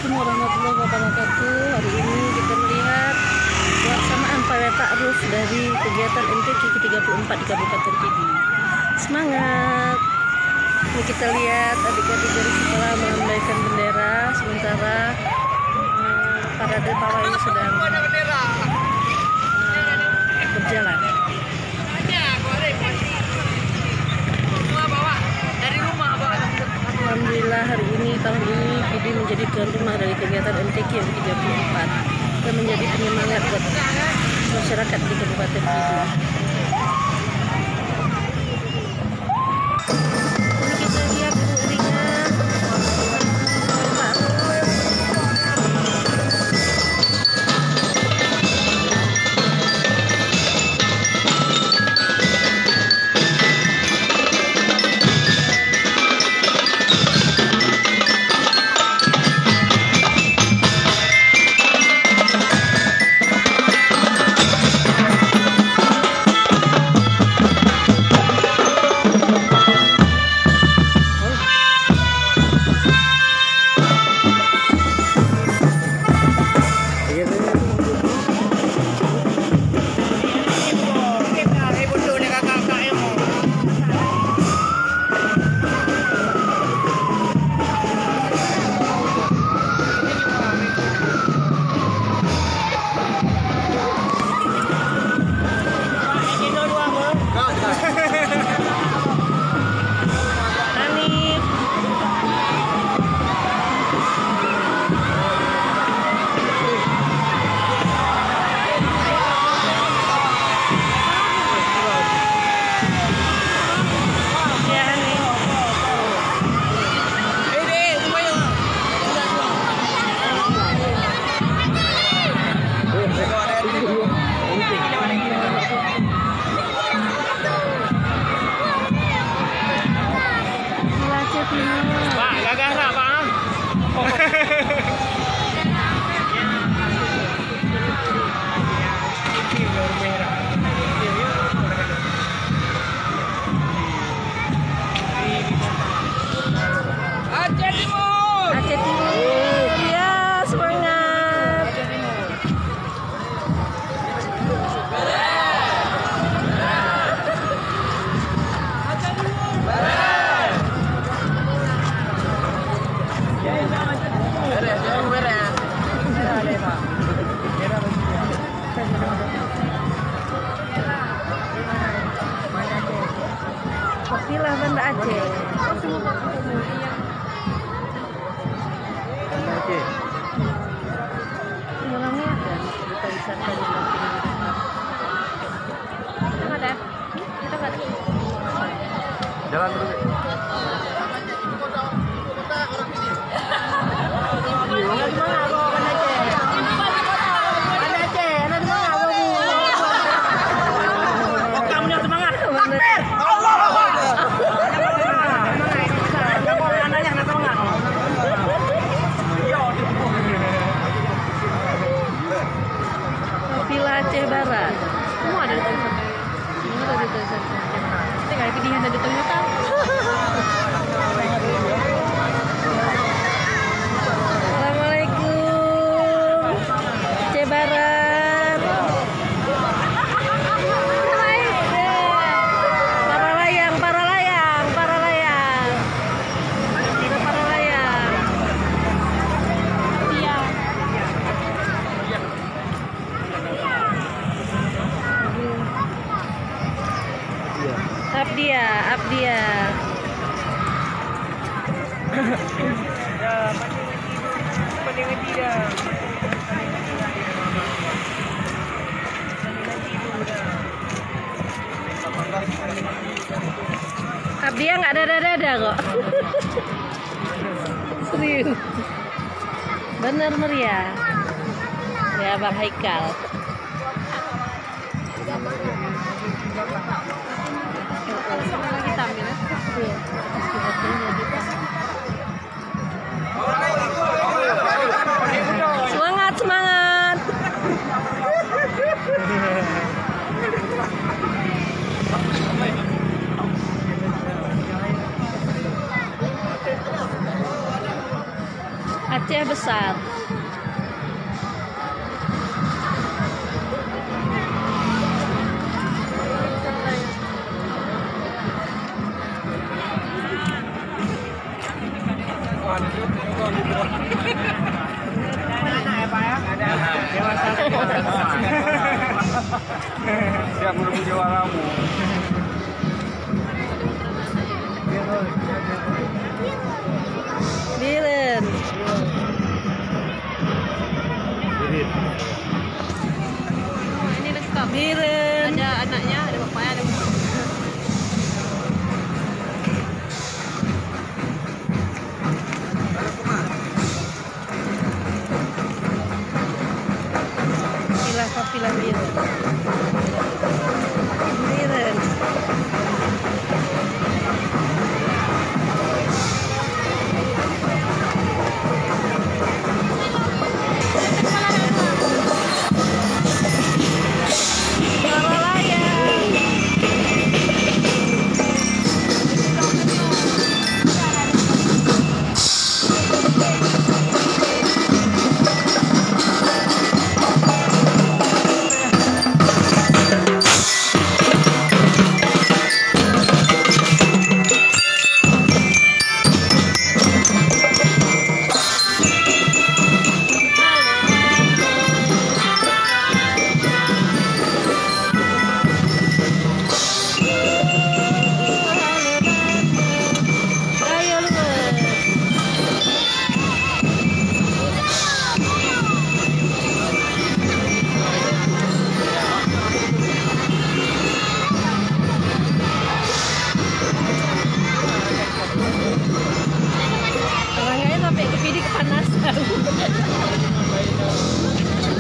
Assalamualaikum warahmatullahi wabarakatuh. Hari ini kita melihat pelaksanaan pawai ta'aruf dari kegiatan MTQ ke-34 di Kabupaten Pidi. Semangat! Ini kita lihat adik-adik dari sekolah melambaikan bendera, sementara parade pawai ini sedang berjalan. Alhamdulillah hari ini, tahun ini Pidi menjadi tuan rumah dari kegiatan MTQ yang ke-34 dan menjadi penyemangat buat masyarakat di Kabupaten Pidi. Ini kita lihat ibu-ibunya Pak, gagal nggak Pak? Aceh Timur! Aceh Timur! Ya, semangat! Aceh Timur! Aceh Timur! Kopilah Banda Aceh. Banda Aceh. Orangnya ada kita wisata di belakang. Ada? Kita nggak ada. Jalan dulu. Aceh Barat. Semua ada di tulisan. Semua ada di tulisan. Kita nggak pilihan dari Toyota. Assalamualaikum. Aceh Barat. Para layang, para layang, para layang. Ada para layang. Iya. Abdia, Abdia. Abdia nggak dada-dada kok. Serius. Bener meriah. Ya Bang Haikal. Lagi tampil ya? Iya. Semangat, semangat. Aceh besar. Siap merebut juaramu. Biren. Ini lengkap. Biren. Ada anaknya, ada bapaknya, ada bapaknya. Kapilah biren. Biren.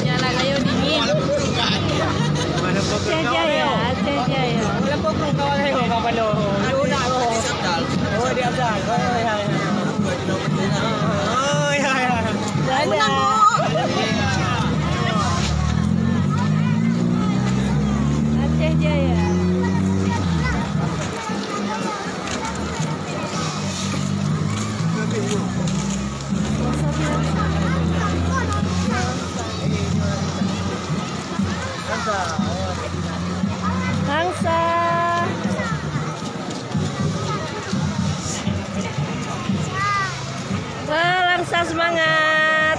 Jalan ayo dingin. Aceh Jaya, Aceh Jaya. Lampu kru kawan saya kau kapan lo? Lu nak lo? Oh dia Abdal. Oh ya ya. Oh ya ya. Aceh Jaya. Langsa. Wah, Langsa semangat.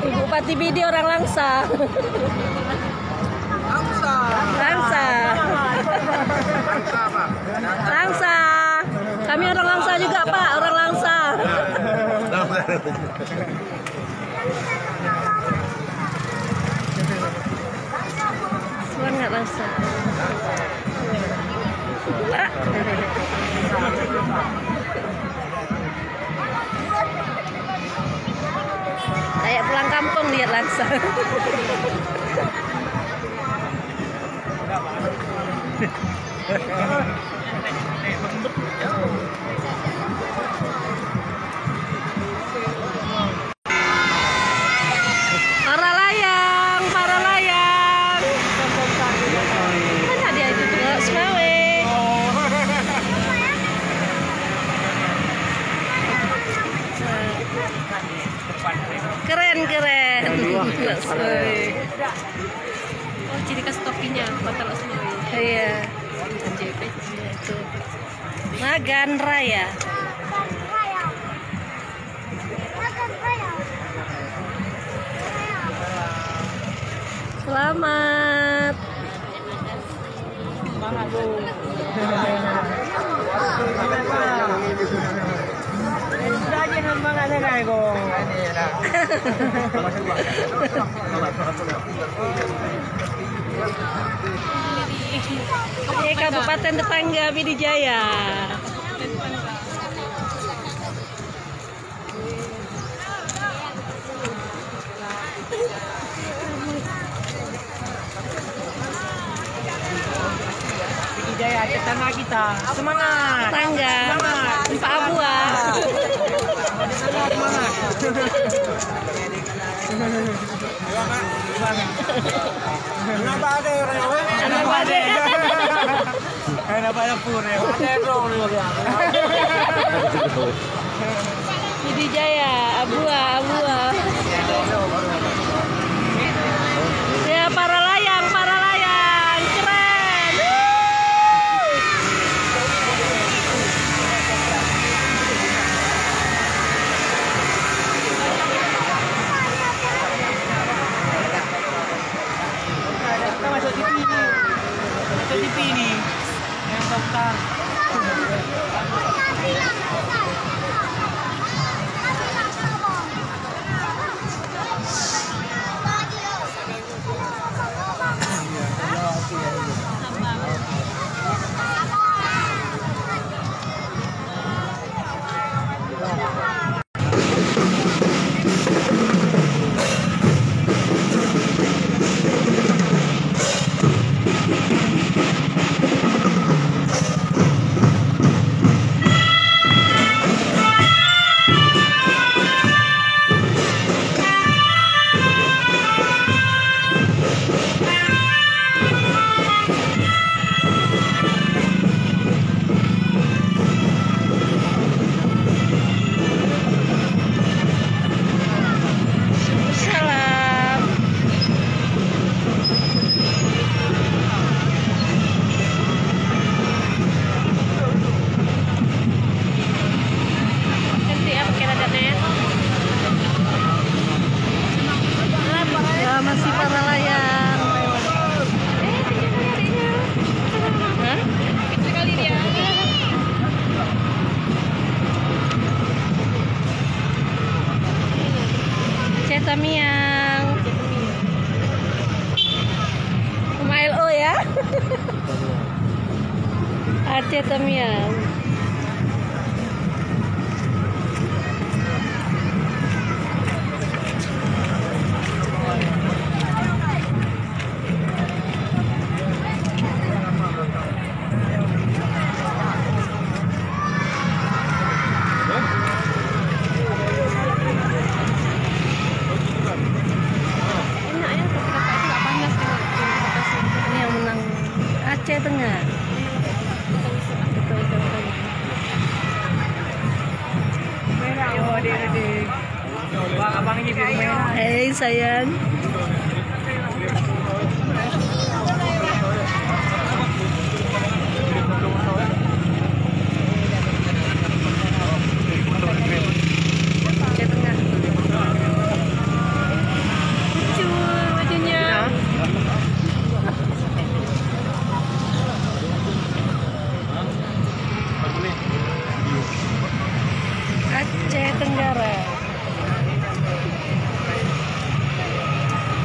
Ibu Bupati Bidi orang Langsa. Langsa. Langsa. Kami orang Langsa juga, Pak. Orang Langsa. Semangat Langsa. Pak. Kayak pulang kampung lihat Langsa. Para layang, para layang. Mana dia itu tuh Semawe. Keren keren. Oh, ciri khas topinya, Batalak Semawe. Iya. Itu. Magan Raya. Selamat. Semangat Bu. Sudah aja semangat saya kau. Ini Kabupaten tetangga Pidijaya. Pidijaya tetangga kita. Semangat. Tetangga. Pak Abua. Semangat. Kenapa ada orang? Kenapa ada? dapat dapur ya. Ada dong nih. Pidi Jaya, Abua. Ya para layang, keren. Kita masuk TV nih. Masuk TV nih. Yang dokter. Masih para layang. Sekali dia. Cetamiang. Umail O ya. Cetamiang. Aceh Tengah. Abang ini di rumah. Hei sayang. Aceh Tengah. Lucu bajunya. Aceh Tenggara.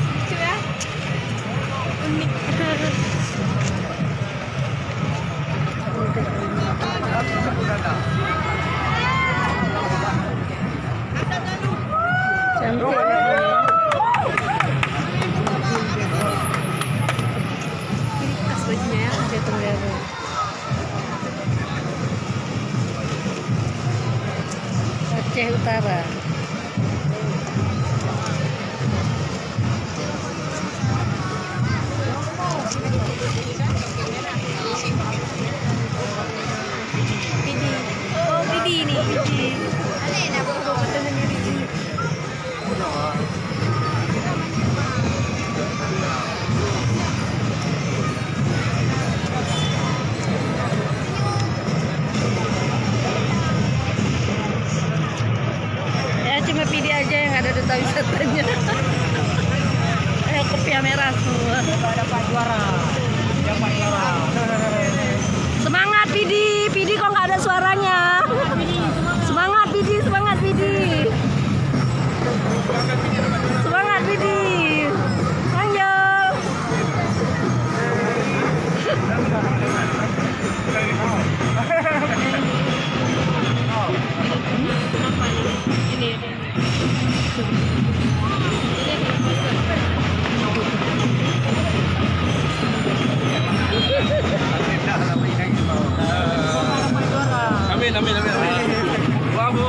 Lucu ya. Unik. Cantik. Ini khas bajunya ya. Aceh Tenggara. Aceh Utara. Pidi. Oh, Pidi ini. Pidi. Ya cuma Pidi aja yang ada duta wisatanya. Kopiah merah semua. Dapat juara. Semangat Pidi, Pidi kok nggak ada suaranya. Semangat Pidi, semangat Pidi. Semangat Pidi. Lanjut. Amin. Bravo.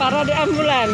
Taruh di ambulan.